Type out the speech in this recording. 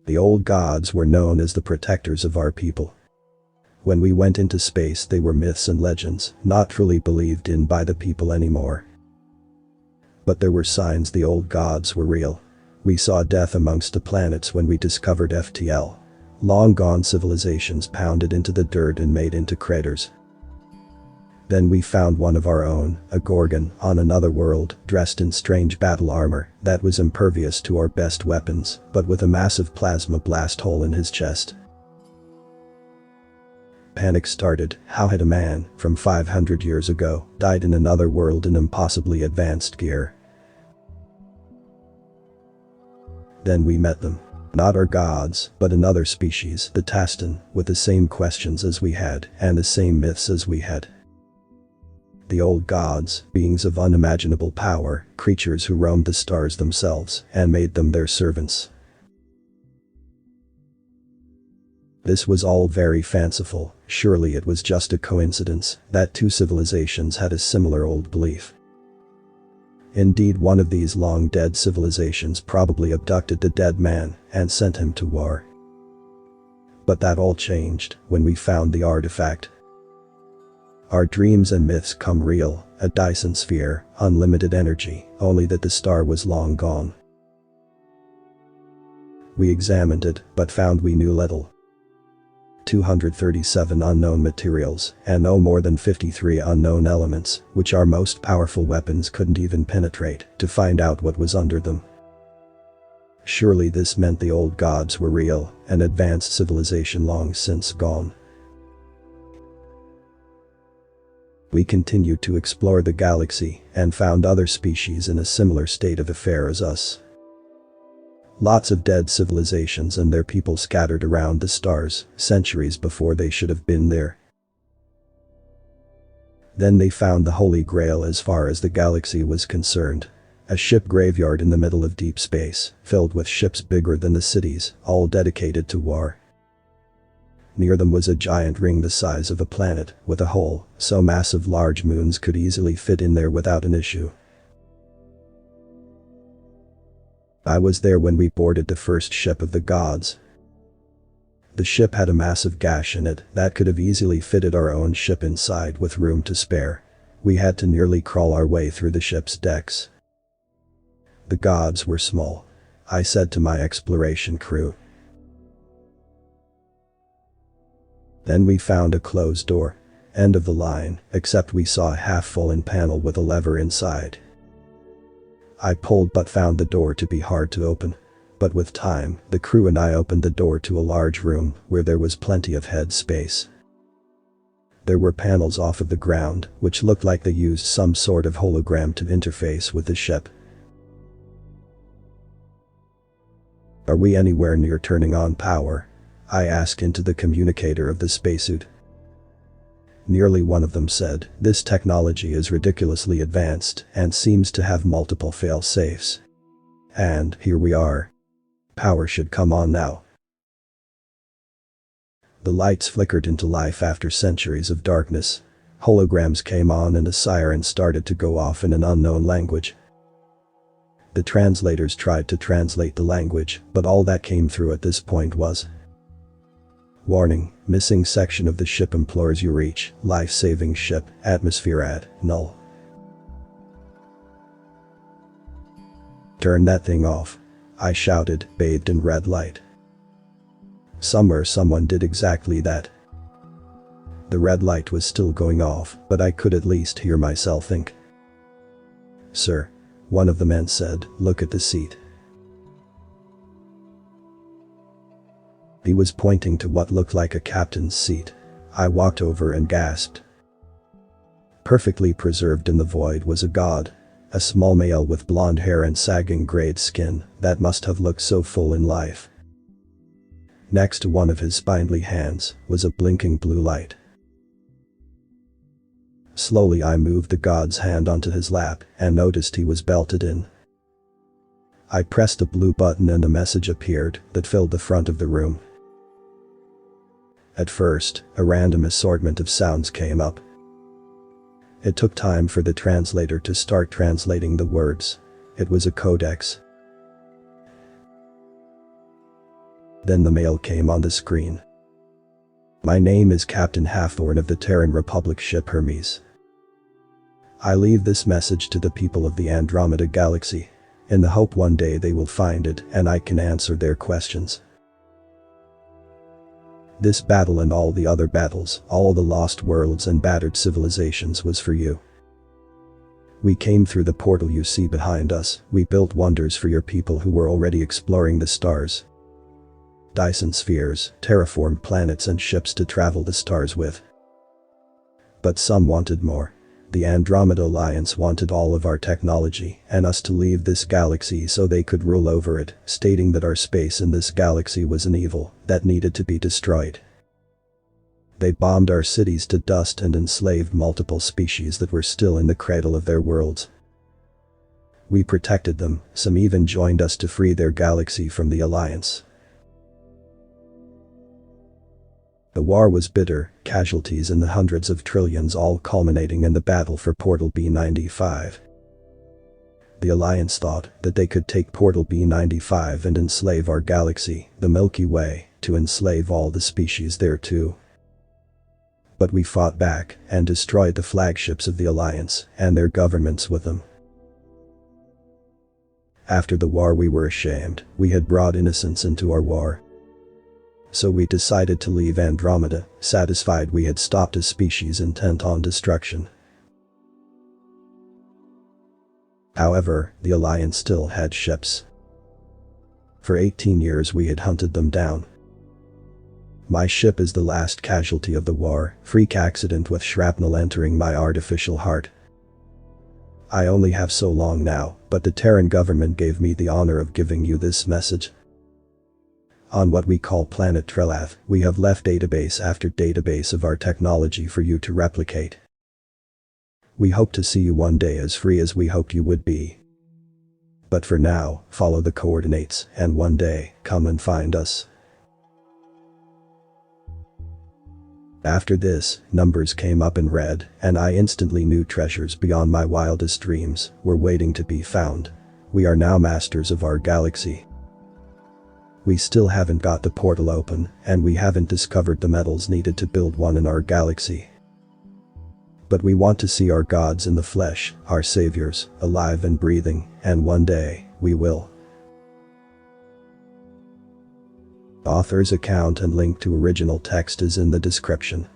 The old gods were known as the protectors of our people. When we went into space, they were myths and legends, not truly believed in by the people anymore. But there were signs the old gods were real. We saw death amongst the planets when we discovered FTL. Long gone civilizations pounded into the dirt and made into craters. Then we found one of our own, a Gorgon, on another world, dressed in strange battle armor that was impervious to our best weapons, but with a massive plasma blast hole in his chest. Panic started. How had a man, from 500 years ago, died in another world in impossibly advanced gear? Then we met them. Not our gods, but another species, the Tastan, with the same questions as we had, and the same myths as we had. The old gods, beings of unimaginable power, creatures who roamed the stars themselves and made them their servants. This was all very fanciful. Surely it was just a coincidence that two civilizations had a similar old belief. Indeed, one of these long-dead civilizations probably abducted the dead man and sent him to war. But that all changed when we found the artifact. Our dreams and myths come real, a Dyson sphere, unlimited energy, only that the star was long gone. We examined it, but found we knew little. 237 unknown materials, and no more than 53 unknown elements, which our most powerful weapons couldn't even penetrate, to find out what was under them. Surely this meant the old gods were real, an advanced civilization long since gone. We continued to explore the galaxy and found other species in a similar state of affair as us. Lots of dead civilizations and their people scattered around the stars, centuries before they should have been there. Then they found the Holy Grail as far as the galaxy was concerned. A ship graveyard in the middle of deep space, filled with ships bigger than the cities, all dedicated to war. Near them was a giant ring the size of a planet, with a hole so massive large moons could easily fit in there without an issue. I was there when we boarded the first ship of the gods. The ship had a massive gash in it that could have easily fitted our own ship inside with room to spare. We had to nearly crawl our way through the ship's decks. The gods were small, I said to my exploration crew. Then we found a closed door. End of the line, except we saw a half-fallen panel with a lever inside. I pulled but found the door to be hard to open. But with time, the crew and I opened the door to a large room where there was plenty of head space. There were panels off of the ground, which looked like they used some sort of hologram to interface with the ship. Are we anywhere near turning on power? I asked into the communicator of the spacesuit. Nearly one of them said, this technology is ridiculously advanced and seems to have multiple fail-safes. And here we are. Power should come on now. The lights flickered into life after centuries of darkness. Holograms came on and a siren started to go off in an unknown language. The translators tried to translate the language, but all that came through at this point was, warning, missing section of the ship implores you reach, life-saving ship, atmosphere at, null. Turn that thing off, I shouted, bathed in red light. Somewhere someone did exactly that. The red light was still going off, but I could at least hear myself think. Sir, one of the men said, look at the seat. He was pointing to what looked like a captain's seat. I walked over and gasped. Perfectly preserved in the void was a god. A small male with blonde hair and sagging grayed skin that must have looked so full in life. Next to one of his spindly hands was a blinking blue light. Slowly I moved the god's hand onto his lap and noticed he was belted in. I pressed a blue button and a message appeared that filled the front of the room. At first, a random assortment of sounds came up. It took time for the translator to start translating the words. It was a codex. Then the mail came on the screen. My name is Captain Hathorn of the Terran Republic ship Hermes. I leave this message to the people of the Andromeda Galaxy, in the hope one day they will find it and I can answer their questions. This battle and all the other battles, all the lost worlds and battered civilizations was for you. We came through the portal you see behind us, we built wonders for your people who were already exploring the stars. Dyson spheres, terraformed planets and ships to travel the stars with. But some wanted more. The Andromeda Alliance wanted all of our technology and us to leave this galaxy so they could rule over it, stating that our space in this galaxy was an evil that needed to be destroyed. They bombed our cities to dust and enslaved multiple species that were still in the cradle of their worlds. We protected them, some even joined us to free their galaxy from the Alliance. The war was bitter, casualties in the hundreds of trillions, all culminating in the battle for Portal B-95. The Alliance thought that they could take Portal B-95 and enslave our galaxy, the Milky Way, to enslave all the species there too. But we fought back and destroyed the flagships of the Alliance and their governments with them. After the war we were ashamed, we had brought innocence into our war. So we decided to leave Andromeda, satisfied we had stopped a species intent on destruction. However, the Alliance still had ships. For 18 years we had hunted them down. My ship is the last casualty of the war, freak accident with shrapnel entering my artificial heart. I only have so long now, but the Terran government gave me the honor of giving you this message. On what we call Planet Trelath, we have left database after database of our technology for you to replicate. We hope to see you one day as free as we hoped you would be. But for now, follow the coordinates and one day, come and find us. After this, numbers came up in red, and I instantly knew treasures beyond my wildest dreams were waiting to be found. We are now masters of our galaxy. We still haven't got the portal open, and we haven't discovered the metals needed to build one in our galaxy. But we want to see our gods in the flesh, our saviors, alive and breathing, and one day, we will. Author's account and link to original text is in the description.